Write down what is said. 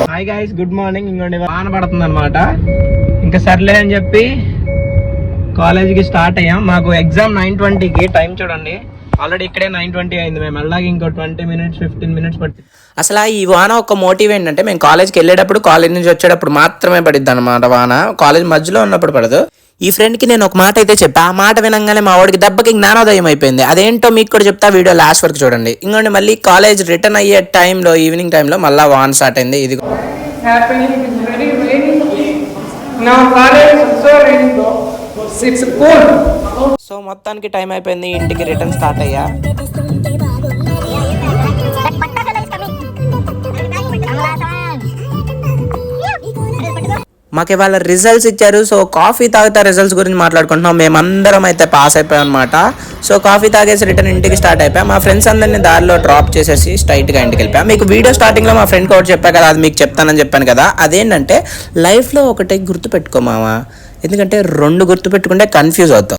Hi guys, good morning. ఇంకోండి వాన పడుతుంది అనమాట. ఇంకా సర్లే అని చెప్పి కాలేజీకి స్టార్ట్ అయ్యాం. మాకు ఎగ్జామ్ 9:20కి. టైం చూడండి, ఆల్రెడీ ఇక్కడే 9:20 అయింది. మేము అలాగే ఇంకో 20 మినిట్స్ 15 మినిట్స్ పడుతుంది. అసలు ఈ వాన ఒక మోటివ్ ఏంటంటే, మేము కాలేజ్కి వెళ్ళేటప్పుడు, కాలేజ్ నుంచి వచ్చేటప్పుడు మాత్రమే పడిద్ది అనమాట వాన. కాలేజ్ మధ్యలో ఉన్నప్పుడు పడదు. ఈ ఫ్రెండ్కి నేను ఒక మాట అయితే చెప్పా. ఆ మాట వినంగానే మా వాడికి దెబ్బకి జ్ఞానోదయం అయిపోయింది. అదేంటో మీకు కూడా చెప్తా, వీడియో లాస్ట్ వరకు చూడండి. ఇంకోండి మళ్ళీ కాలేజ్ రిటర్న్ అయ్యే టైంలో, ఈవినింగ్ టైంలో మళ్ళీ వాన స్టార్ట్ అయింది. ఇది సో మొత్తానికి టైం అయిపోయింది, ఇంటికి రిటర్న్ స్టార్ట్ అయ్యా. మాకు ఇవాళ రిజల్ట్స్ ఇచ్చారు. సో కాఫీ తాగుతా రిజల్ట్స్ గురించి మాట్లాడుకుంటున్నాం. మేమందరం అయితే పాస్ అయిపోయాం అనమాట. సో కాఫీ తాగేసి రిటర్న్ ఇంటికి స్టార్ట్ అయిపోయాం. మా ఫ్రెండ్స్ అందరినీ దారిలో డ్రాప్ చేసేసి స్ట్రైట్గా ఇంటికి వెళ్ళిపోయాం. మీకు వీడియో స్టార్టింగ్లో మా ఫ్రెండ్ ఒకటి చెప్పా కదా, అది మీకు చెప్తానని చెప్పాను కదా. అదేంటంటే, లైఫ్లో ఒకటే గుర్తుపెట్టుకోమావా, ఎందుకంటే 2 గుర్తుపెట్టుకుంటే కన్ఫ్యూజ్ అవుతాం.